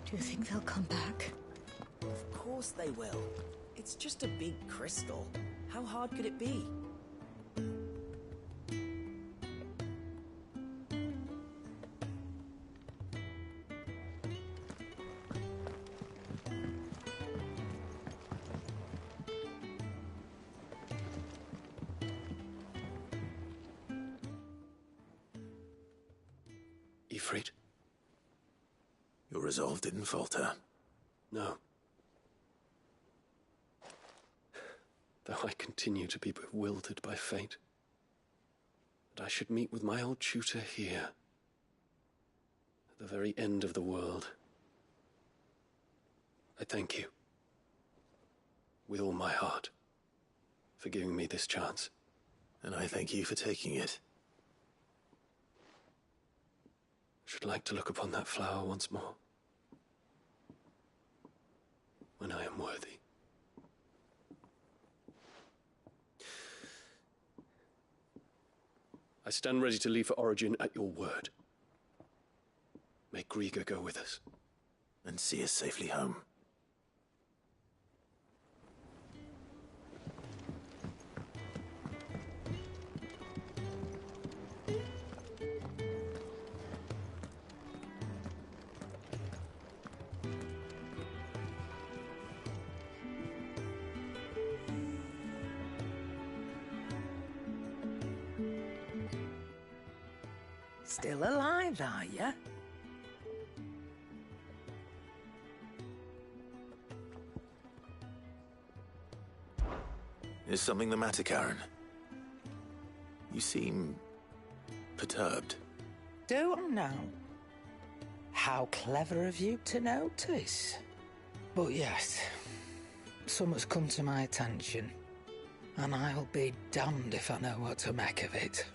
Do you think they'll come back? Of course they will. It's just a big crystal. How hard could it be? Ifrit? Your resolve didn't falter. No. Though I continue to be bewildered by fate, that I should meet with my old tutor here, at the very end of the world. I thank you, with all my heart, for giving me this chance. And I thank you for taking it. I should like to look upon that flower once more, when I am worthy. I stand ready to leave for Origin at your word. May Grieger go with us. And see us safely home. Still alive, are you? Is something the matter, Karen? You seem perturbed. Do I know? How clever of you to notice. But yes, something's come to my attention, and I'll be damned if I know what to make of it.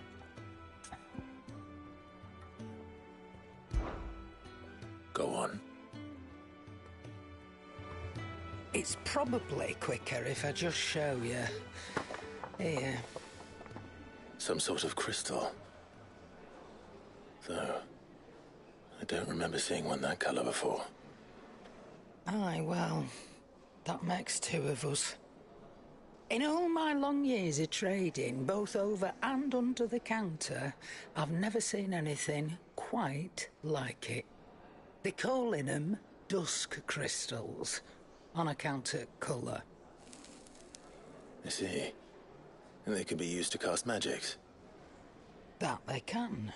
Go on. It's probably quicker if I just show you. Here. Some sort of crystal. Though, I don't remember seeing one that colour before. Aye, well, that makes two of us. In all my long years of trading, both over and under the counter, I've never seen anything quite like it. They're calling them dusk crystals, on account of colour. I see. And they can be used to cast magics. That they can.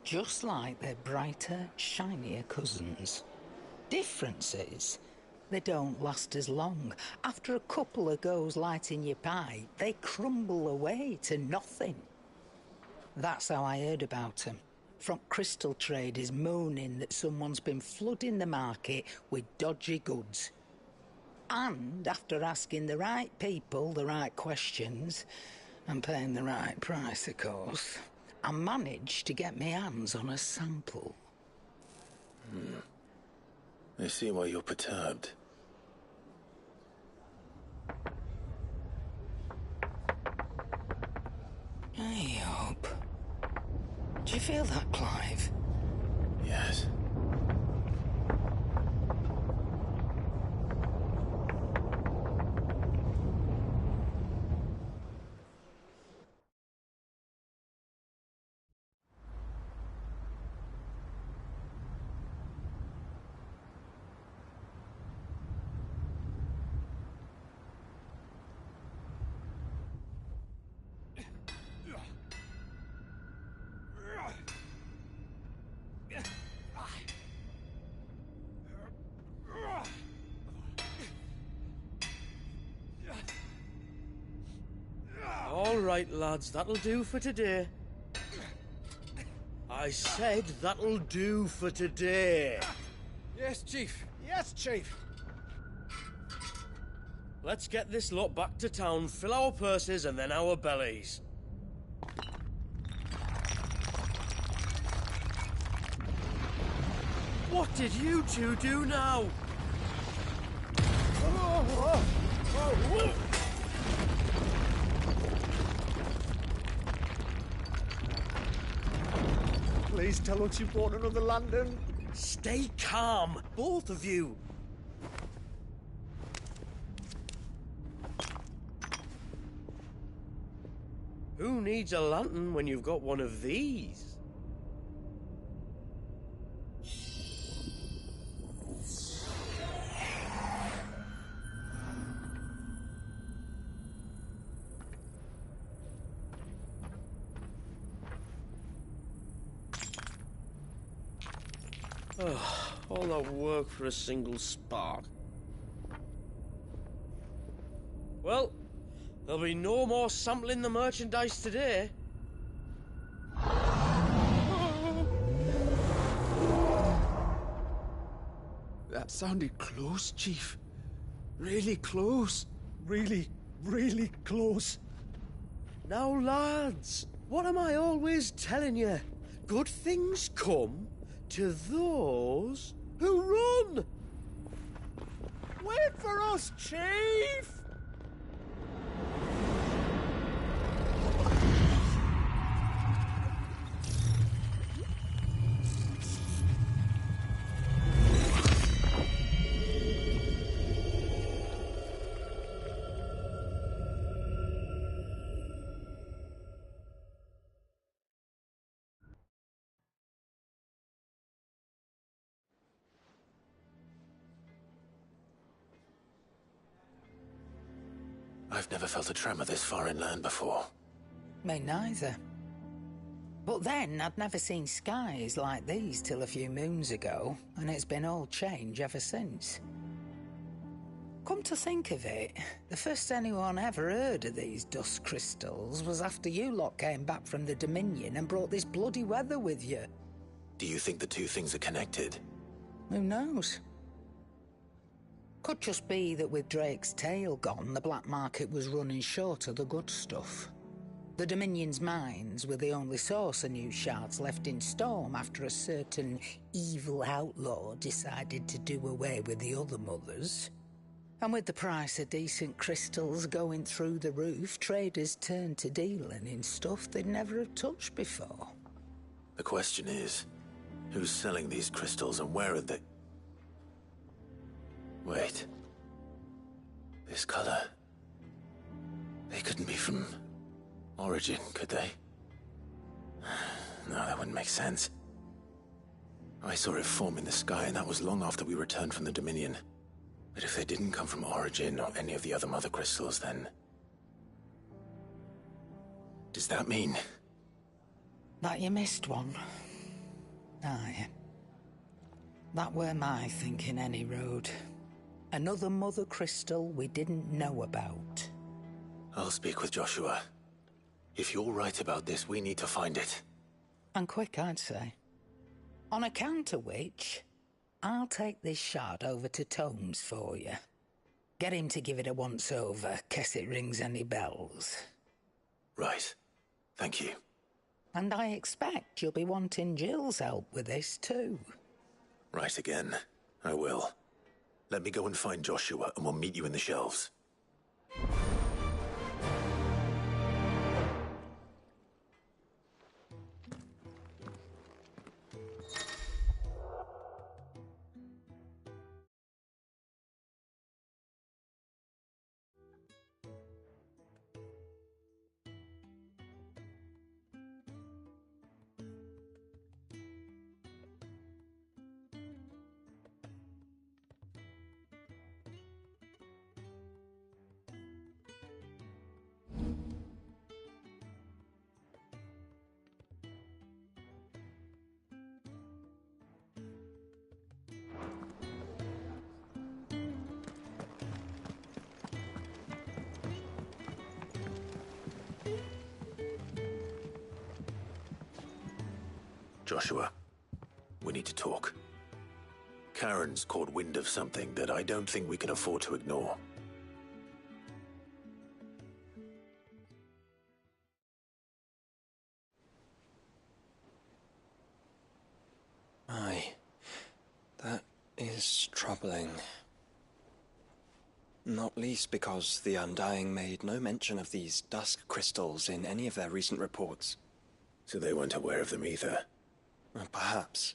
Just like their brighter, shinier cousins. Difference is, they don't last as long. After a couple of goes lighting your pipe, they crumble away to nothing. That's how I heard about them. From crystal traders moaning that someone's been flooding the market with dodgy goods. And after asking the right people the right questions, and paying the right price, of course, I managed to get my hands on a sample. I see why you're perturbed. I hope. Do you feel that, Clive? Yes. All right, lads, that'll do for today. I said that'll do for today. Yes, Chief. Yes, Chief. Let's get this lot back to town, fill our purses and then our bellies. What did you two do now? Please tell us you brought another London. Stay calm, both of you. Who needs a lantern when you've got one of these? All that work for a single spark. Well, there'll be no more sampling the merchandise today. That sounded close, Chief. Really close. Really, really close. Now, lads, what am I always telling you? Good things come to those who run! Wait for us, Chief! I've never felt a tremor this far inland before. Me neither. But then, I'd never seen skies like these till a few moons ago, and it's been all change ever since. Come to think of it, the first anyone ever heard of these dust crystals was after you lot came back from the Dominion and brought this bloody weather with you. Do you think the two things are connected? Who knows? Could just be that with Drake's tail gone, the black market was running short of the good stuff. The Dominion's mines were the only source of new shards left in Storm after a certain evil outlaw decided to do away with the other mothers. And with the price of decent crystals going through the roof, traders turned to dealing in stuff they'd never have touched before. The question is, who's selling these crystals and where are they? Wait. This color. They couldn't be from Origin, could they? No, that wouldn't make sense. I saw it form in the sky, and that was long after we returned from the Dominion. But if they didn't come from Origin or any of the other mother crystals, then... does that mean... That you missed one? Aye. That were my thinking, any road. Another mother crystal we didn't know about. I'll speak with Joshua. If you're right about this, we need to find it. And quick, I'd say. On account of which, I'll take this shard over to Tomes for you. Get him to give it a once-over, case it rings any bells. Right. Thank you. And I expect you'll be wanting Jill's help with this, too. Right again. I will. Let me go and find Joshua, and we'll meet you in the shelves. Joshua, we need to talk. Karen's caught wind of something that I don't think we can afford to ignore. Aye. That is troubling. Not least because the Undying made no mention of these dusk crystals in any of their recent reports. So they weren't aware of them either. Perhaps.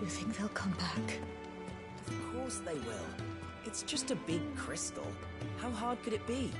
Do you think they'll come back? Of course they will. It's just a big crystal. How hard could it be?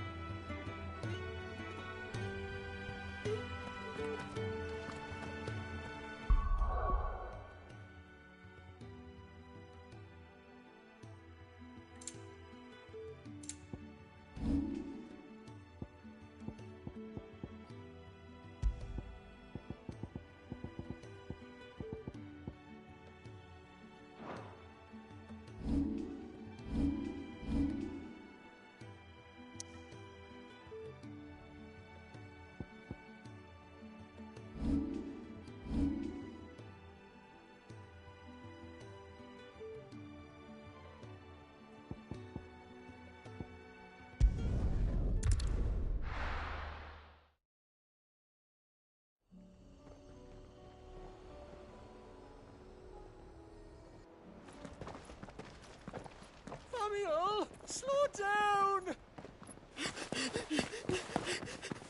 Samuel, slow down!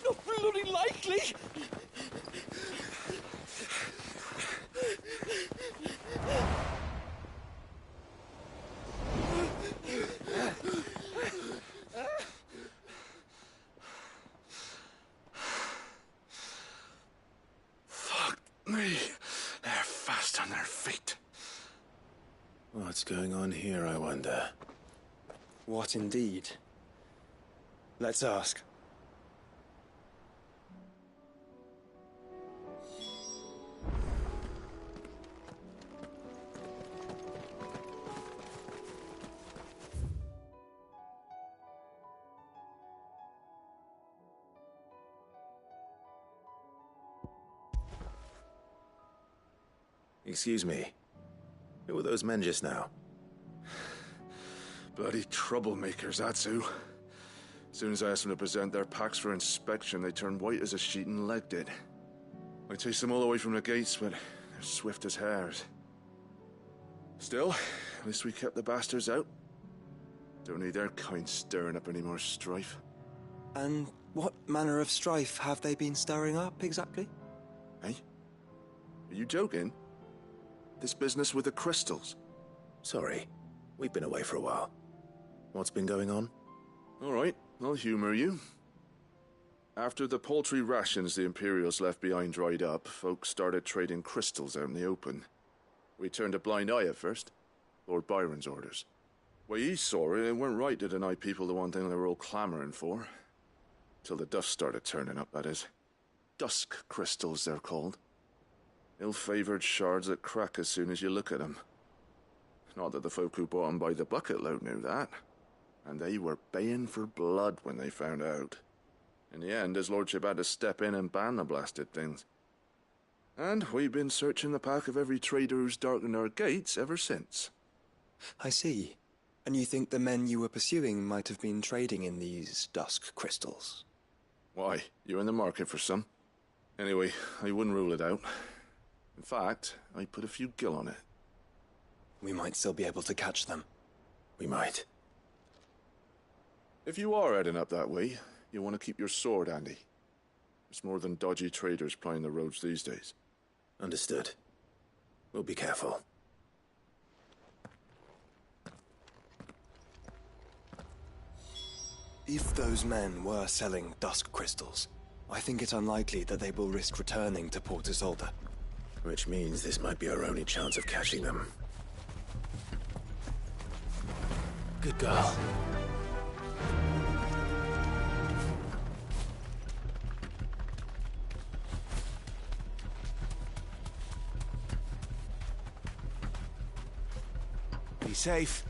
Not bloody likely! Fuck me. They're fast on their feet. What's going on here, I wonder? What indeed? Let's ask. Excuse me. Who were those men just now? Bloody troublemakers, that's who. As soon as I asked them to present their packs for inspection, they turned white as a sheet and legged it. I chased them all away from the gates, but they're swift as hares. Still, at least we kept the bastards out. Don't need their kind stirring up any more strife. And what manner of strife have they been stirring up, exactly? Hey? Are you joking? This business with the crystals? Sorry, we've been away for a while. What's been going on? All right, I'll humor you. After the paltry rations the Imperials left behind dried up, folks started trading crystals out in the open. We turned a blind eye at first. Lord Byron's orders. Way he saw it, it weren't right to deny people the one thing they were all clamoring for. Till the dust started turning up, that is. Dusk crystals, they're called. Ill-favored shards that crack as soon as you look at them. Not that the folk who bought them by the bucket load knew that. And they were baying for blood when they found out. In the end, his lordship had to step in and ban the blasted things. And we've been searching the pack of every trader who's darkened our gates ever since. I see. And you think the men you were pursuing might have been trading in these dusk crystals? Why, you're in the market for some. Anyway, I wouldn't rule it out. In fact, I put a few gil on it. We might still be able to catch them. We might. If you are heading up that way, you want to keep your sword handy. There's more than dodgy traders plying the roads these days. Understood. We'll be careful. If those men were selling dusk crystals, I think it unlikely that they will risk returning to Port Isolde. Which means this might be our only chance of catching them. Good girl. Be safe.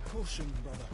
Caution, brother.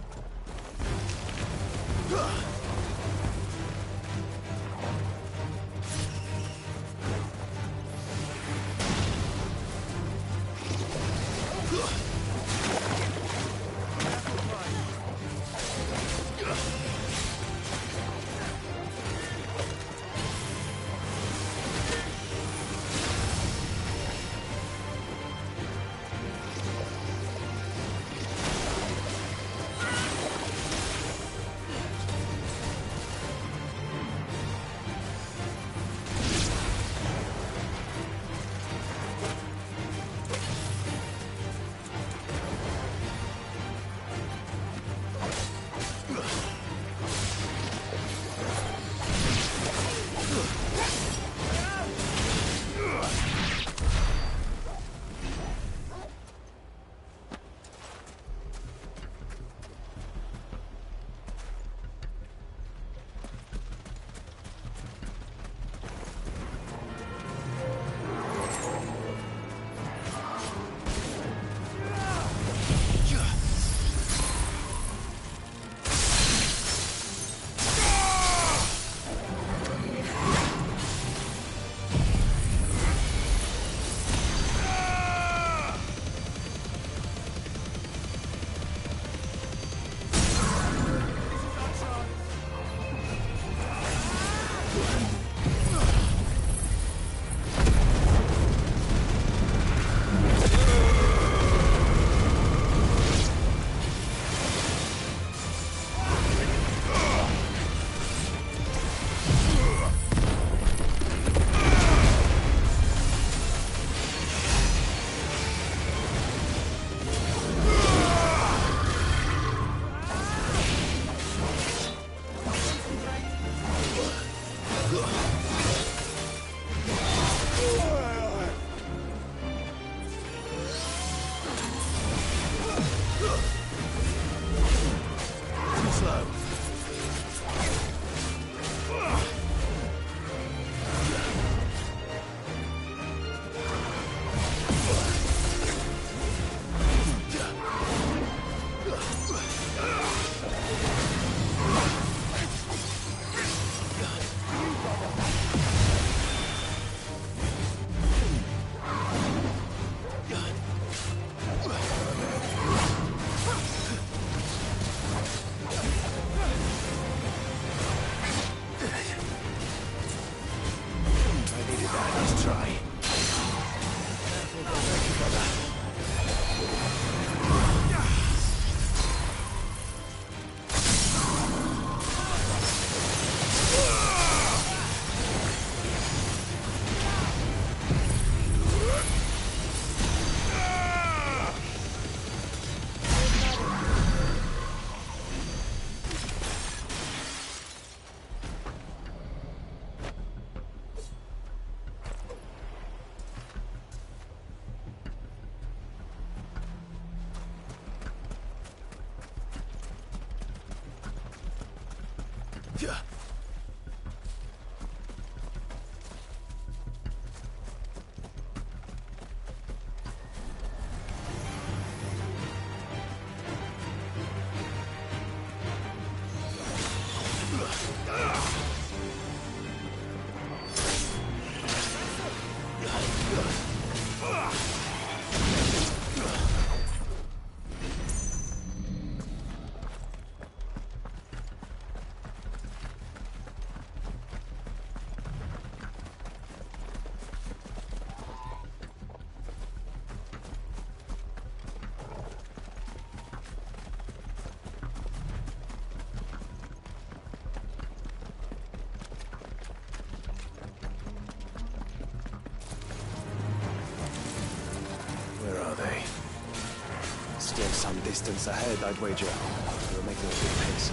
Still some distance ahead, I'd wager. We're making a good pace.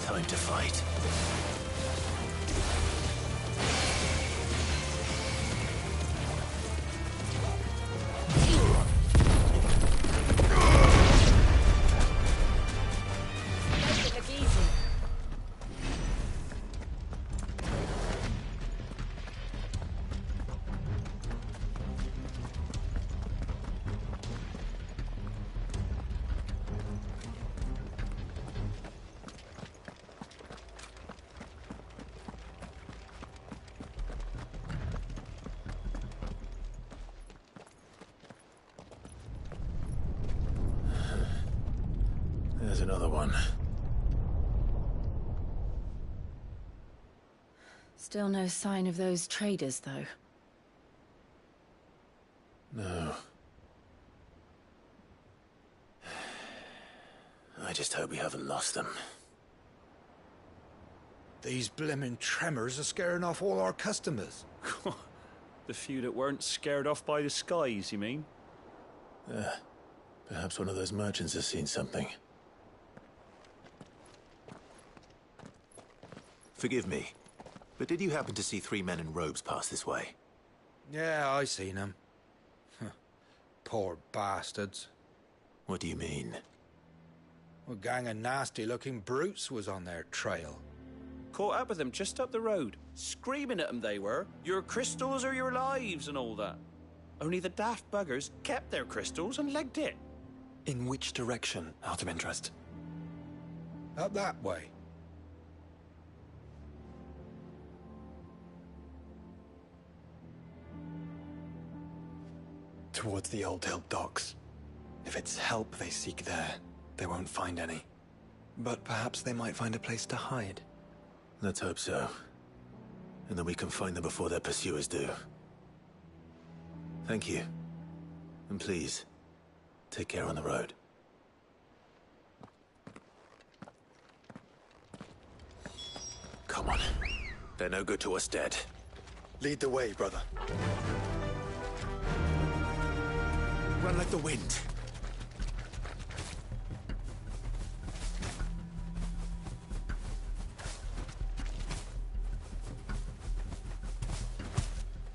Time to fight. There's another one. Still no sign of those traders, though. No. I just hope we haven't lost them. These blimmin' tremors are scaring off all our customers. The few that weren't scared off by the skies, you mean? Perhaps one of those merchants has seen something. Forgive me, but did you happen to see 3 men in robes pass this way? Yeah, I seen them. Poor bastards. What do you mean? A gang of nasty-looking brutes was on their trail. Caught up with them just up the road. Screaming at them they were. Your crystals are your lives and all that. Only the daft buggers kept their crystals and legged it. In which direction, out of interest? Up that way. Towards the Old Hill docks. If it's help they seek there, they won't find any. But perhaps they might find a place to hide. Let's hope so. And that we can find them before their pursuers do. Thank you. And please, take care on the road. They're no good to us dead. Lead the way, brother. Run like the wind.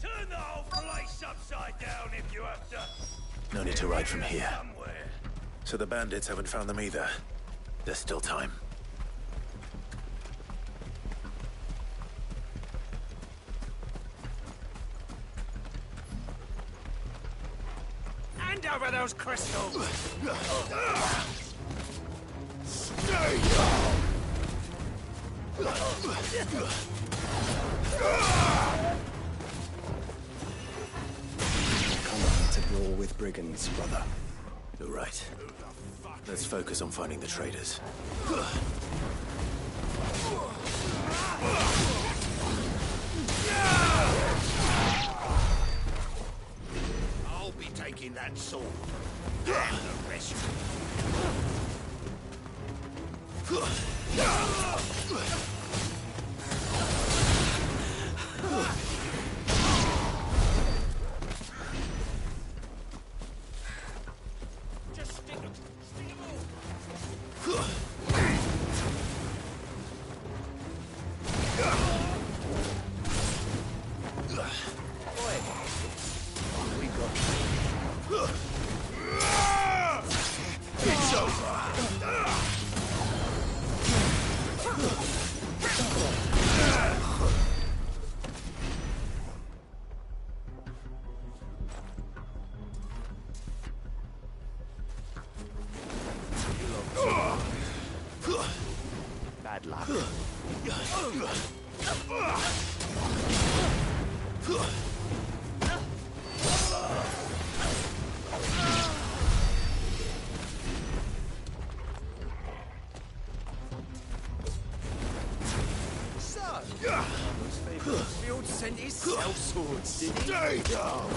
Turn the whole place upside down if you have to. No need to ride from here. So the bandits haven't found them either. There's still time. Hand over those crystals! Stay Come on to brawl with brigands, brother. You're right. Let's focus on finding the traitors. I'll be taking that sword. And the rest. Just stick them. Stick them all. It's over. Bad luck. The old sent his cell swords, did he? Stay down.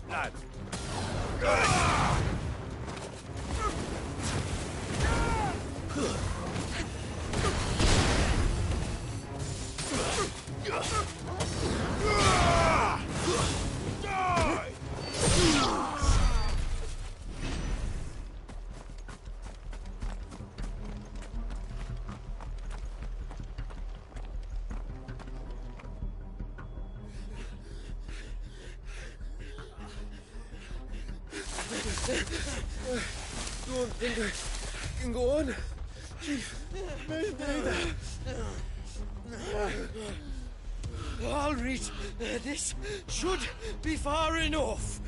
Lads. Don't think I can go on. Chief, me neither. I'll reach. This should be far enough.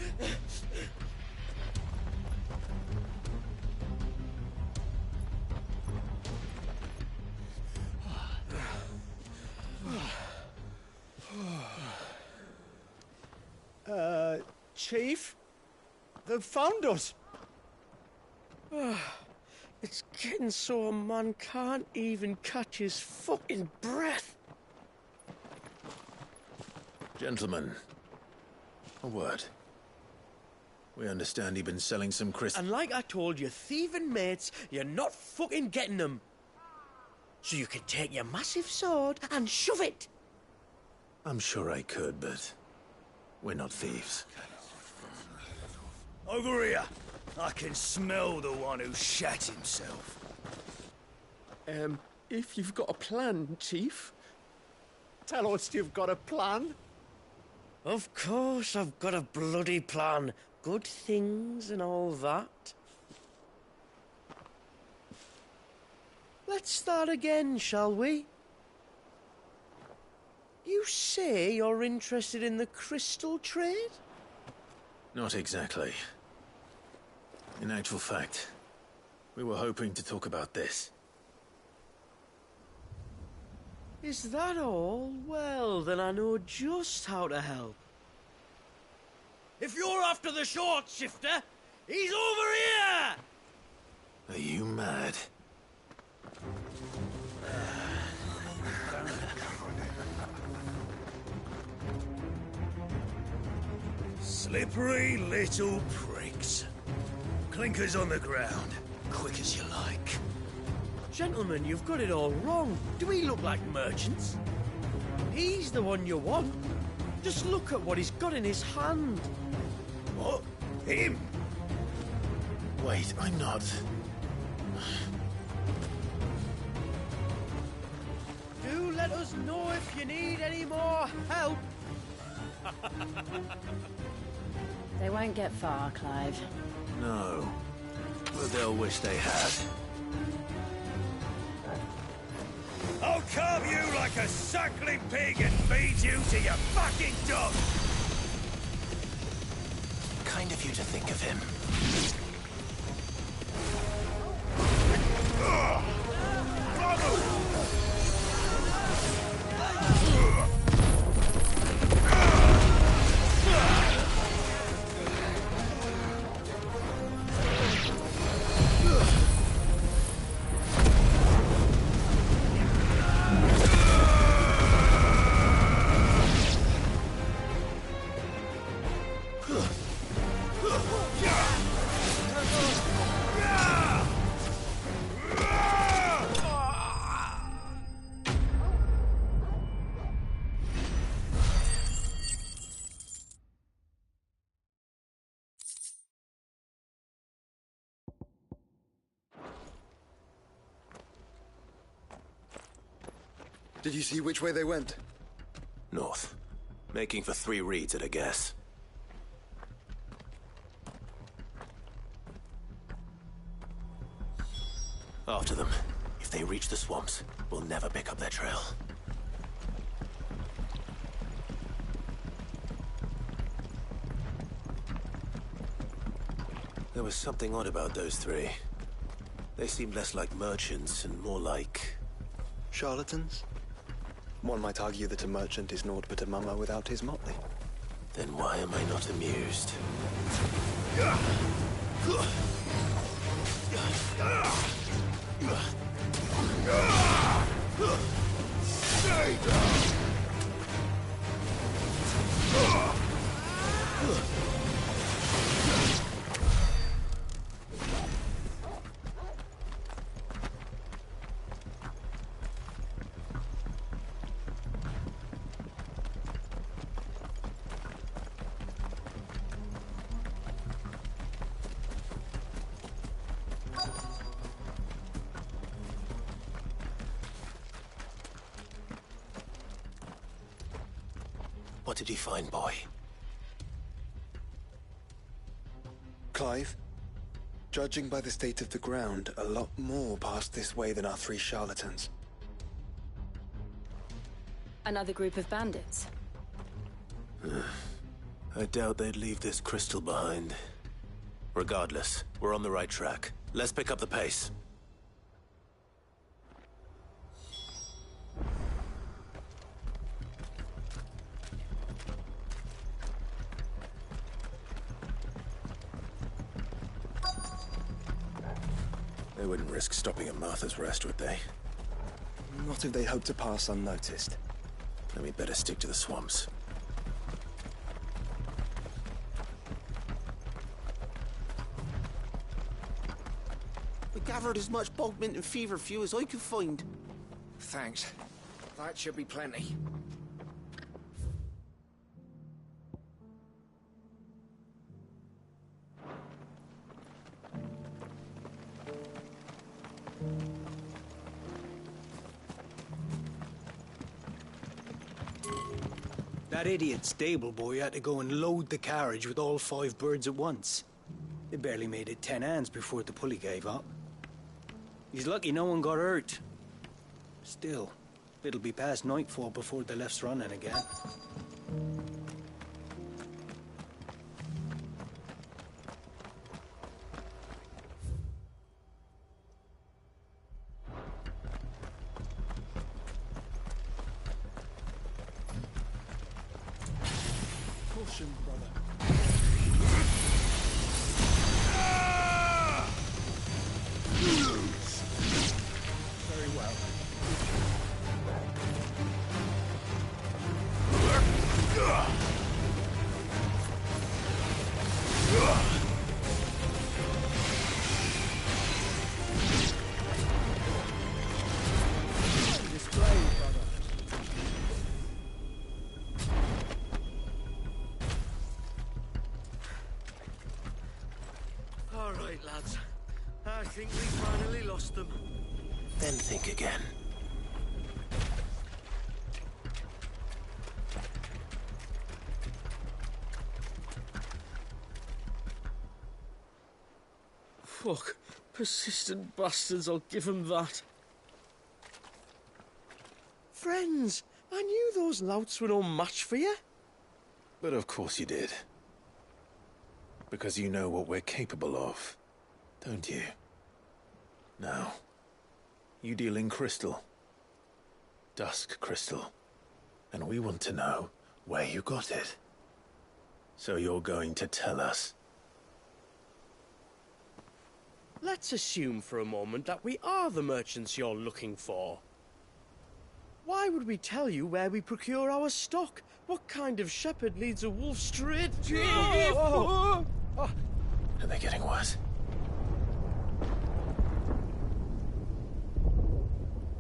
Chief? They've found us. It's getting so a man can't even catch his fucking breath. Gentlemen, a word. We understand you've been selling some crystals. And like I told your thieving mates, you're not fucking getting them. So you can take your massive sword and shove it. I'm sure I could, but we're not thieves. Over here. I can smell the one who shat himself. If you've got a plan, Chief. Tell us you've got a plan. Of course I've got a bloody plan. Good things and all that. Let's start again, shall we? You say you're interested in the crystal trade? Not exactly. In actual fact, we were hoping to talk about this. Is that all? Well, then I know just how to help. If you're after the short shifter, he's over here! Are you mad? Slippery little pricks. Clinkers on the ground, quick as you like. Gentlemen, you've got it all wrong. Do we look like merchants? He's the one you want. Just look at what he's got in his hand. What? Him? Wait, I'm not. Do let us know if you need any more help. They won't get far, Clive. No. But they'll wish they had. I'll carve you like a suckling pig and feed you to your fucking dog! Kind of you to think of him. Did you see which way they went? North. Making for 3 reads at a guess. After them. If they reach the swamps, we'll never pick up their trail. There was something odd about those 3. They seemed less like merchants and more like... charlatans? One might argue that a merchant is naught but a mummer without his motley. Then why am I not amused? What did he find, boy? Clive, judging by the state of the ground, a lot more passed this way than our 3 charlatans. Another group of bandits. I doubt they'd leave this crystal behind. Regardless, we're on the right track. Let's pick up the pace. They wouldn't risk stopping at Martha's Rest, would they? Not if they hope to pass unnoticed. Then we'd better stick to the swamps. We gathered as much bog mint and feverfew as I could find. Thanks. That should be plenty. That idiot stable boy had to go and load the carriage with all 5 birds at once. They barely made it 10 hands before the pulley gave up. He's lucky no one got hurt. Still, it'll be past nightfall before the left's running again. Caution, brother. Very well. Display, brother. All right, lads. I think we finally lost them. Then think again. Fuck. Persistent bastards, I'll give them that. Friends, I knew those louts were no match for you. But of course you did. Because you know what we're capable of, don't you? Now, you deal in crystal. Dusk crystal. And we want to know where you got it. So you're going to tell us. Let's assume for a moment that we are the merchants you're looking for. Why would we tell you where we procure our stock? What kind of shepherd leads a wolf straight to... Are they getting worse?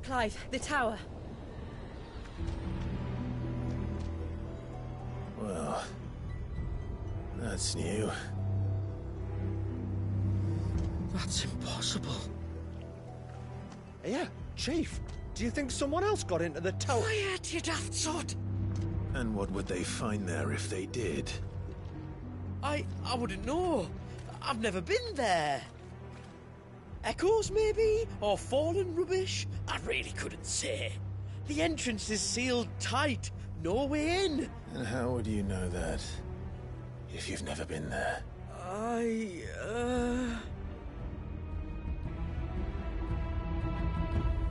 Clive, the tower. Well, that's new. That's impossible. Yeah, Chief. Do you think someone else got into the tower? Quiet, you daft sod! And what would they find there if they did? I wouldn't know. I've never been there. Echoes, maybe? Or fallen rubbish? I really couldn't say. The entrance is sealed tight. No way in. And how would you know that, if you've never been there?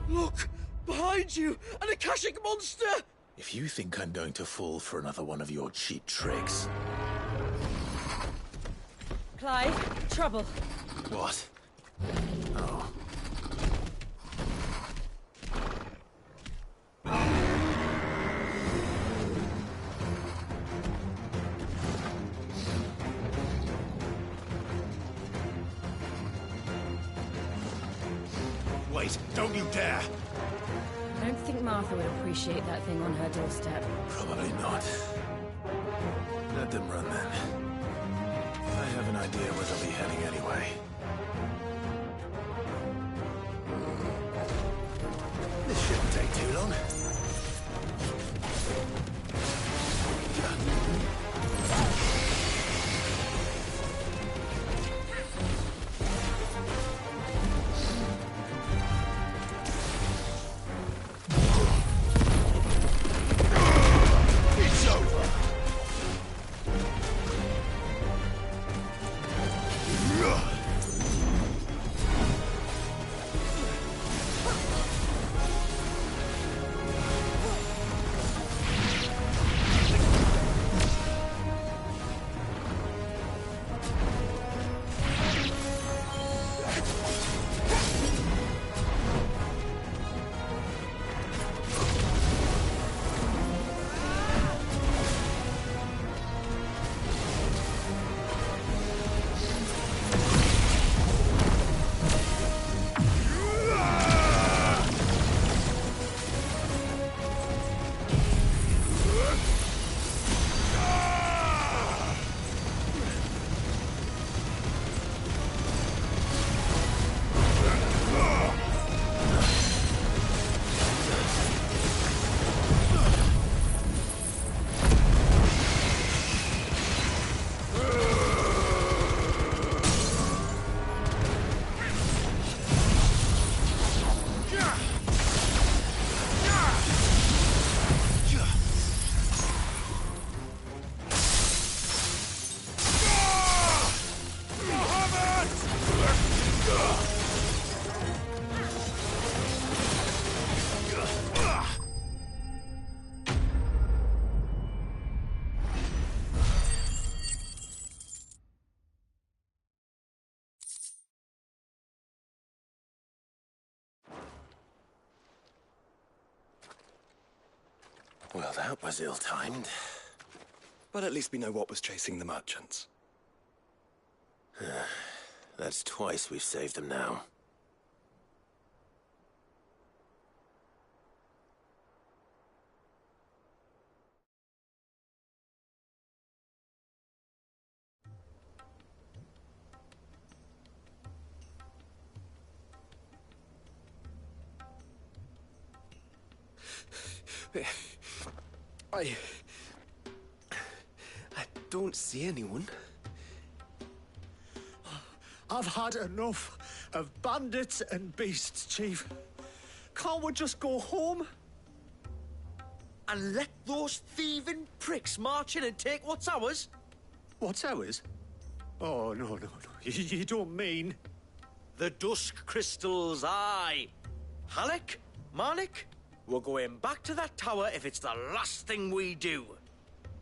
Look! Behind you! An Akashic monster! If you think I'm going to fall for another one of your cheap tricks... Clive, trouble. What? Oh. Wait, don't you dare! I don't think Martha would appreciate that thing on her doorstep. Probably not. Let them run then. I have an idea where they'll be heading anyway. This shouldn't take too long. It's over! Well, that was ill-timed. But at least we know what was chasing the merchants. That's twice we've saved them now. I don't see anyone. I've had enough of bandits and beasts, Chief. Can't we just go home? And let those thieving pricks march in and take what's ours? What's ours? Oh, no. You don't mean... The dusk crystals, aye. Halleck, Marnik, we're going back to that tower if it's the last thing we do.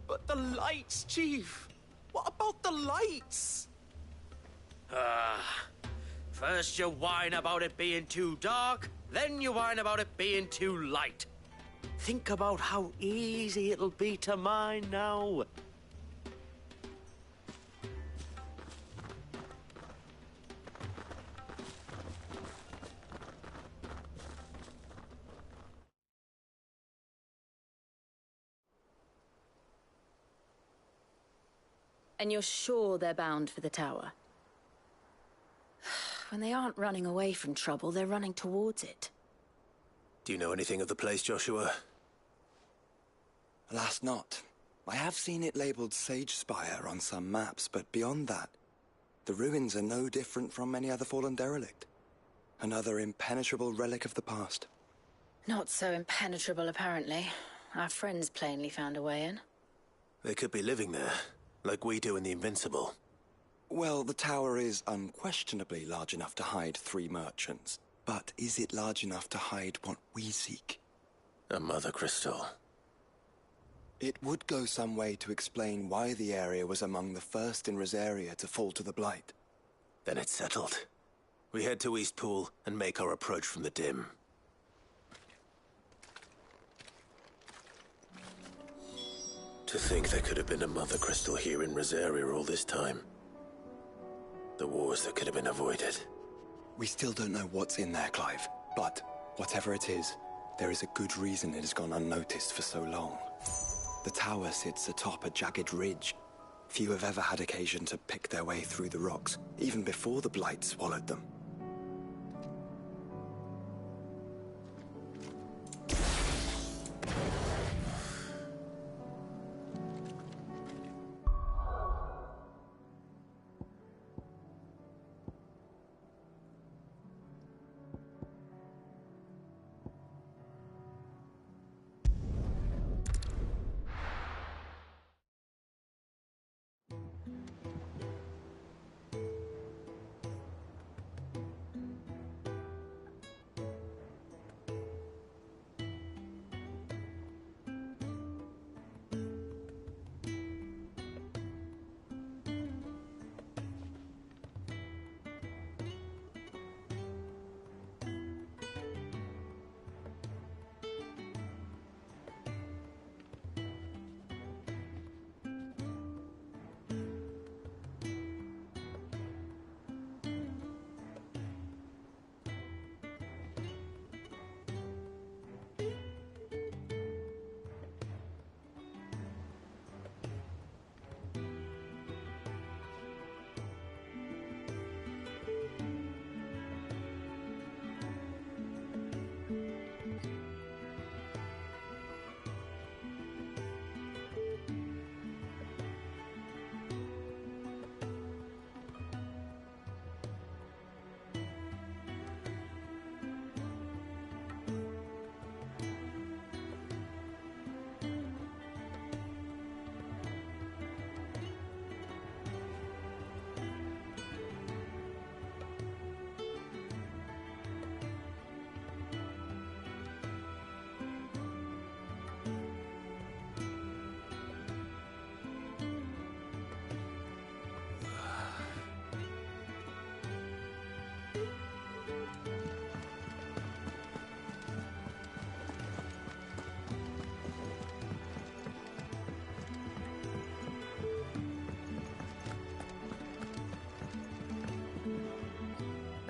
But the lights, Chief. What about the lights? First you whine about it being too dark, then you whine about it being too light. Think about how easy it'll be to mine now. And you're sure they're bound for the tower? When they aren't running away from trouble, they're running towards it. Do you know anything of the place, Joshua? Alas, not. I have seen it labelled Sage Spire on some maps, but beyond that, the ruins are no different from any other fallen derelict. Another impenetrable relic of the past. Not so impenetrable, apparently. Our friends plainly found a way in. They could be living there, like we do in the Invincible. Well, the tower is unquestionably large enough to hide 3 merchants. But is it large enough to hide what we seek? A mother crystal. It would go some way to explain why the area was among the first in Rosaria to fall to the Blight. Then it's settled. We head to Eastpool and make our approach from the dim. To think there could have been a mother crystal here in Rosaria all this time. The wars that could have been avoided. We still don't know what's in there, Clive. But whatever it is, there is a good reason it has gone unnoticed for so long. The tower sits atop a jagged ridge. Few have ever had occasion to pick their way through the rocks, even before the Blight swallowed them.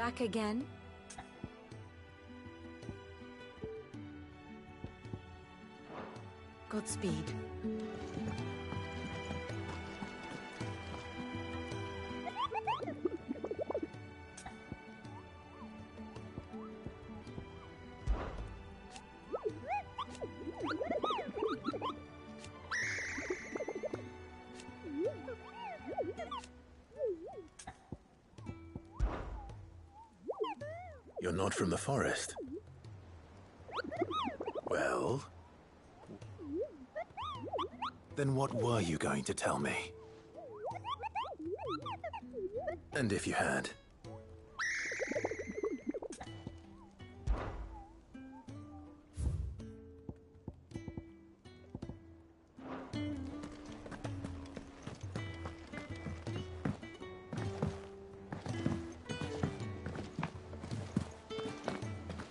Back again? Godspeed. You're not from the forest. Well? Then what were you going to tell me? And if you had?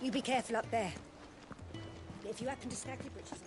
You be careful up there. If you happen to snag your britches on.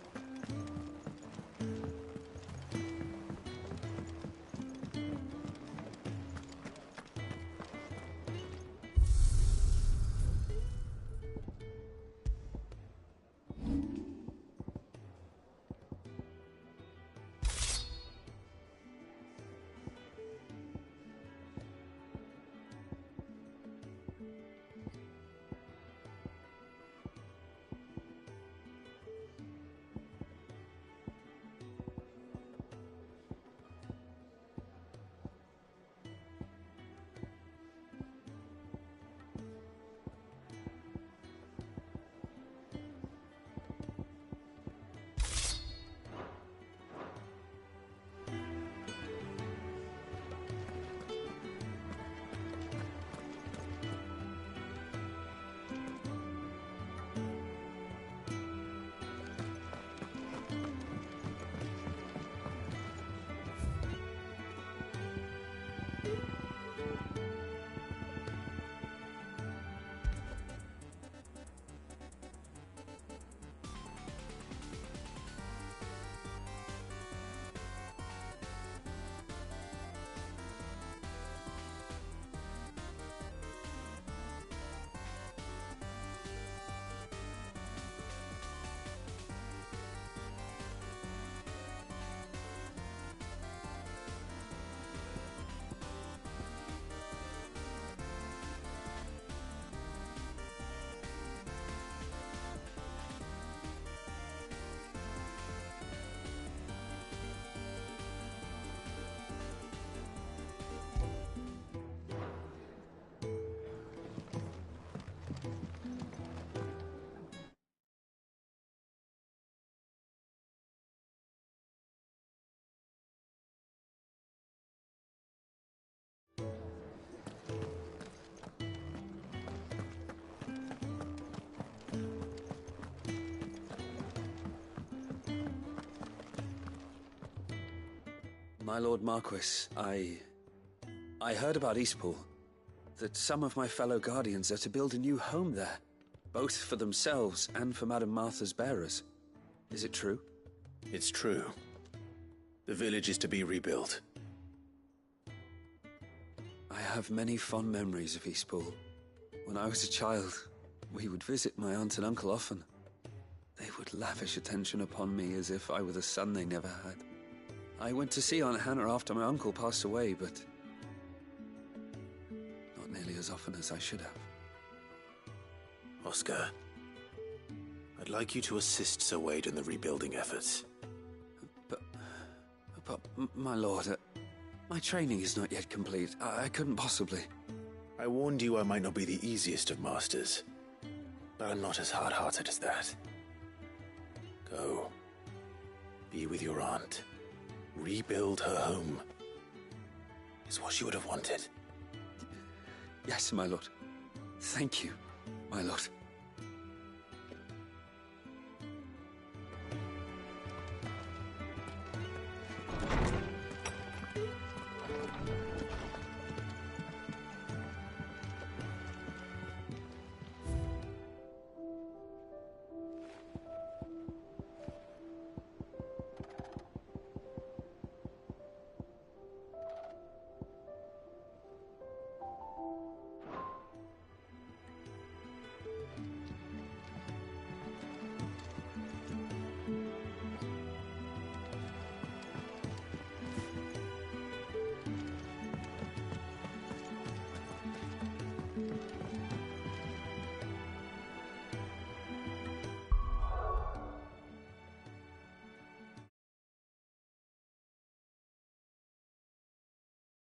My Lord Marquis, I heard about Eastpool. That some of my fellow Guardians are to build a new home there, both for themselves and for Madame Martha's bearers. Is it true? It's true. The village is to be rebuilt. I have many fond memories of Eastpool. When I was a child, we would visit my aunt and uncle often. They would lavish attention upon me as if I were the son they never had. I went to see Aunt Hannah after my uncle passed away, but not nearly as often as I should have. Oscar, I'd like you to assist Sir Wade in the rebuilding efforts. But my lord, my training is not yet complete. I couldn't possibly. I warned you I might not be the easiest of masters, but I'm not as hard-hearted as that. Go. Be with your aunt. Rebuild her home. Is what she would have wanted. Yes, my lord. Thank you, my lord.